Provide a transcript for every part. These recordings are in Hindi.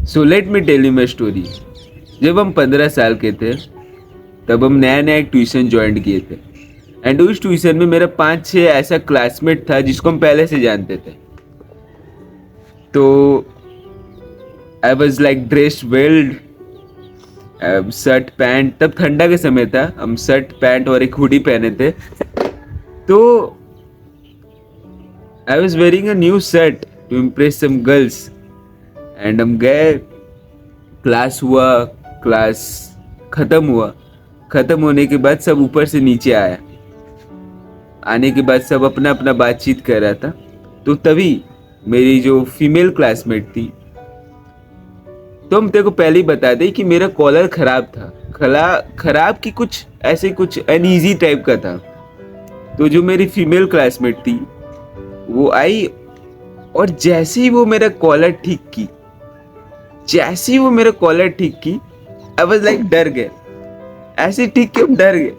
So let me tell you my story. जब हम 15 साल के थे तब हम नया नया एक ट्यूशन ज्वाइन किए थे। एंड उस ट्यूशन में मेरा 5-6 ऐसा क्लासमेट था जिसको हम पहले से जानते थे। तो I was like dressed well, shirt pant. तब ठंडा के समय था, हम शर्ट पैंट और एक हुडी पहने थे। तो I was wearing a new shirt to impress some girls. And हम गए, क्लास हुआ, क्लास खत्म हुआ। खत्म होने के बाद सब ऊपर से नीचे आया। आने के बाद सब अपना अपना बातचीत कर रहा था। तो तभी मेरी जो फीमेल क्लासमेट थी, तो हम तेरे को पहले ही बता दें कि मेरा कॉलर खराब था। खराब की कुछ ऐसे कुछ अनईजी टाइप का था। तो जो मेरी फीमेल क्लासमेट थी वो आई, और जैसे ही वो मेरा कॉलर ठीक की, आई वाज लाइक डर गए। ऐसे ठीक के हम डर गए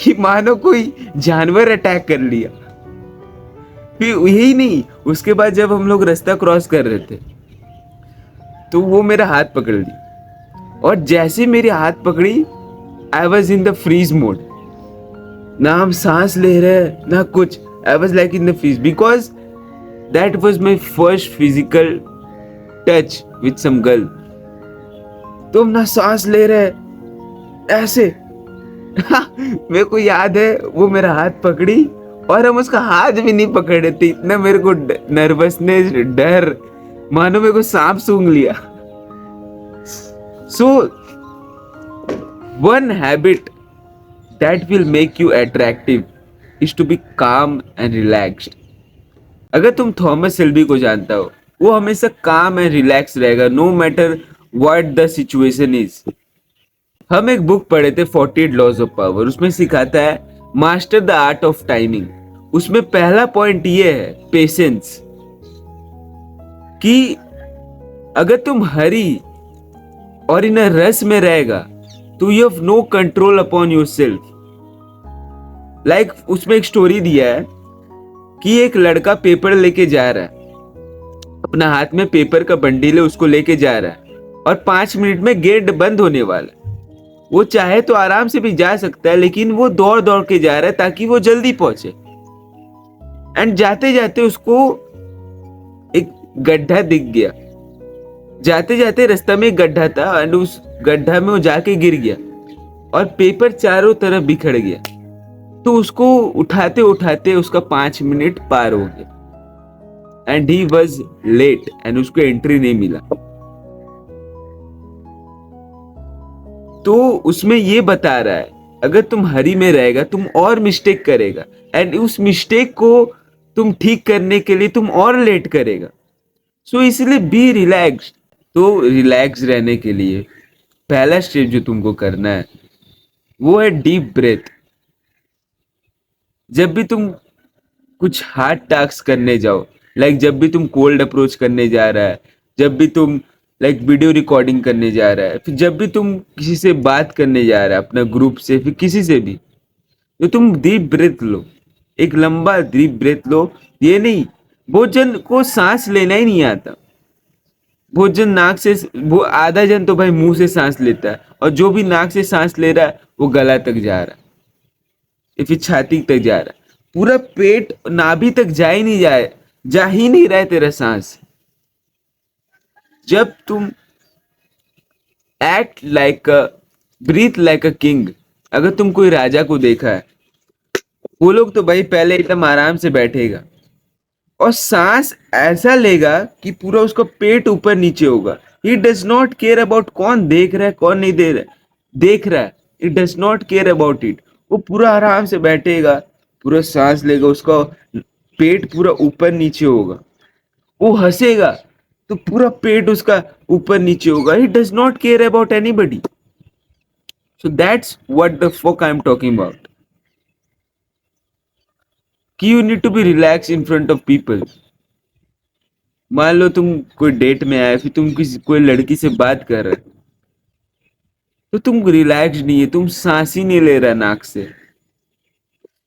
कि मानो कोई जानवर अटैक कर लिया। फिर यही नहीं, उसके बाद जब हम लोग रास्ता क्रॉस कर रहे थे तो वो मेरा हाथ पकड़ ली, और जैसे मेरे हाथ पकड़ी I was in the freeze mode. ना हम सांस ले रहे ना कुछ, I was like in the freeze, because that was my first physical touch with some girl. तो हम ना सांस ले रहे ऐसे मेरे को याद है वो मेरा हाथ पकड़ी और हम उसका हाथ भी नहीं पकड़ रहे थे। इतना मेरे को नर्वसनेस, डर, मानो मेरे को सांप सूंघ लिया। So one habit that will make you attractive is to be calm and relaxed. अगर तुम थॉमस शेल्बी को जानता हो, वो हमेशा काम एंड रिलैक्स रहेगा, no matter what the situation is. हम एक बुक पढ़े थे 48 लॉज ऑफ पावर, उसमें सिखाता है master the art of timing. उसमें पहला पॉइंट ये है पेशेंस, कि अगर तुम हरी और इन रस में रहेगा तो you have no control upon yourself. Like उसमें एक स्टोरी दिया है कि एक लड़का पेपर लेके जा रहा है, अपना हाथ में पेपर का बंडल है, उसको लेके जा रहा है और 5 मिनट में गेट बंद होने वाला है। वो चाहे तो आराम से भी जा सकता है, लेकिन वो दौड़ दौड़ के जा रहा है ताकि वो जल्दी पहुंचे। एंड जाते जाते उसको एक गड्ढा दिख गया। जाते जाते रास्ते में एक गड्ढा था एंड उस गड्ढा में वो जाके गिर गया और पेपर चारों तरफ बिखर गया। तो उसको उठाते उठाते उसका 5 मिनट पार हो गया and he was late and उसको एंट्री नहीं मिला। तो उसमें ये बता रहा है अगर तुम हरी में रहेगा तुम और मिस्टेक करेगा एंड उस मिस्टेक को तुम ठीक करने के लिए तुम और लेट करेगा। सो इसलिए बी रिलैक्स्ड। तो रिलैक्स रहने के लिए पहला स्टेप जो तुमको करना है वो है डीप ब्रेथ। जब भी तुम कुछ हार्ड टास्क करने जाओ, लाइक जब भी तुम कोल्ड अप्रोच करने जा रहा है, जब भी तुम लाइक वीडियो रिकॉर्डिंग करने जा रहा है, फिर जब भी तुम किसी से बात करने जा रहा है, अपना ग्रुप से, फिर किसी से भी, तो तुम डीप ब्रेथ लो, एक लंबा डीप ब्रेथ लो। ये नहीं, बहुत जन को सांस लेना ही नहीं आता। बहुत जन नाक से, वो आधा जन तो भाई मुंह से सांस लेता है, और जो भी नाक से सांस ले रहा है वो गला तक जा रहा है या फिर छाती तक जा रहा है। पूरा पेट नाभि तक जा ही नहीं जाए, जा ही नहीं रहा है तेरा सांस। जब तुम act like a, breathe like a king. अगर तुम कोई राजा को देखा है, वो लोग तो भाई पहले एकदम आराम से बैठेगा और सांस ऐसा लेगा कि पूरा उसका पेट ऊपर नीचे होगा। He does not care about कौन देख रहा है कौन नहीं देख रहा है। It does not care about it. वो पूरा आराम से बैठेगा, पूरा सांस लेगा, उसका पेट पूरा ऊपर नीचे होगा। वो हंसेगा तो पूरा पेट उसका ऊपर नीचे होगा। He does not care about anybody. So that's what the fuck I am talking about, कि you need to be relax in front of people. मान लो तुम कोई डेट में आए, फिर तुम किसी कोई लड़की से बात कर रहे, तो तुम रिलैक्स नहीं है, तुम सांस ही नहीं ले रहा नाक से।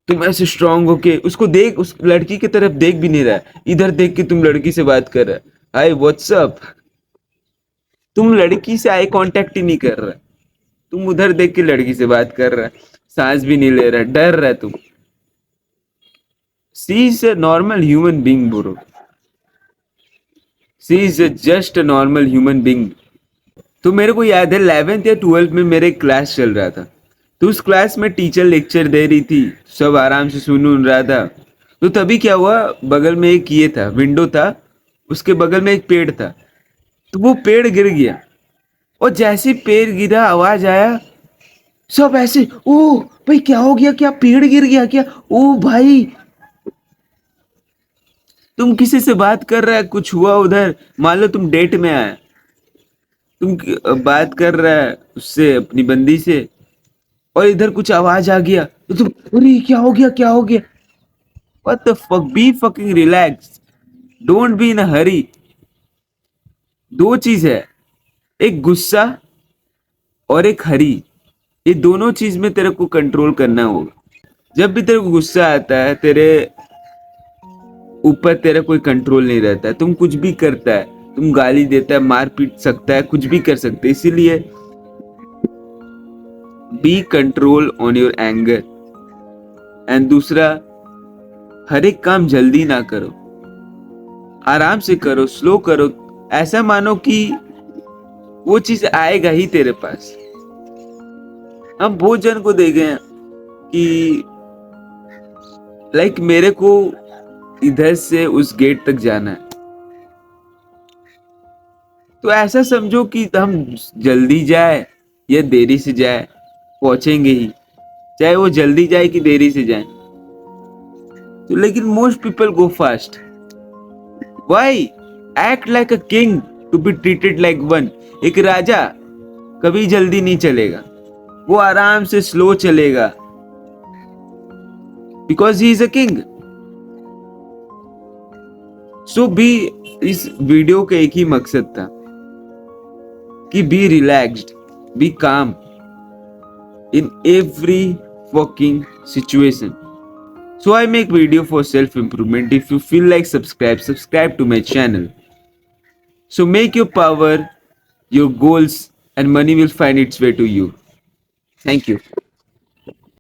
तुम ऐसे स्ट्रांग होके उसको देख, उस लड़की की तरफ देख भी नहीं रहा, इधर देख के तुम लड़की से बात कर रहा है, हाय व्हाट्सअप। तुम लड़की से आई कांटेक्ट ही नहीं कर रहा, तुम उधर देख के लड़की से बात कर रहा है, सांस भी नहीं ले रहा, डर रहा है तुम। She is a normal human being bro, she is just a normal human being. तो मेरे को याद है 11th या 12th में मेरे क्लास चल रहा था, तो उस क्लास में टीचर लेक्चर दे रही थी, सब आराम से सुन रहा था। तो तभी क्या हुआ, बगल में एक ये था, विंडो था, उसके बगल में एक पेड़ था, तो वो पेड़ गिर गया। और जैसे ही पेड़ गिरा आवाज आया, सब ऐसे, ओ भाई क्या हो गया, क्या पेड़ गिर गया क्या, ओ भाई तुम किसी से बात कर रहा है, कुछ हुआ उधर, मान लो तुम डेट में आए, तुम बात कर रहा है उससे, अपनी बंदी से, और इधर कुछ आवाज आ गया तो तुम, अरे क्या हो गया, क्या हो गया। What the fuck, be fucking relax, don't be in a hurry. दो चीज है, एक गुस्सा और एक हरी, ये दोनों चीज में तेरे को कंट्रोल करना होगा। जब भी तेरे को गुस्सा आता है, तेरे ऊपर तेरा कोई कंट्रोल नहीं रहता है, तुम कुछ भी करता है, तुम गाली देता है, मार पीट सकता है, कुछ भी कर सकते है। इसीलिए be control on your anger. And दूसरा, हर एक काम जल्दी ना करो, आराम से करो, स्लो करो। ऐसा मानो कि वो चीज आएगा ही तेरे पास। हम बहुत जन को देखे हैं कि लाइक मेरे को इधर से उस गेट तक जाना है, तो ऐसा समझो कि हम जल्दी जाए या देरी से जाए, पहुंचेंगे ही, चाहे वो जल्दी जाए कि देरी से जाए। तो लेकिन most people go fast. Why act like a king to be treated like one. एक राजा कभी जल्दी नहीं चलेगा, वो आराम से स्लो चलेगा, because he is a king. So भी, इस वीडियो का एक ही मकसद था कि be relaxed, be calm in every fucking situation. So I make video for self improvement. If you feel like subscribe to my channel. So make your power, your goals, and money will find its way to you. Thank you.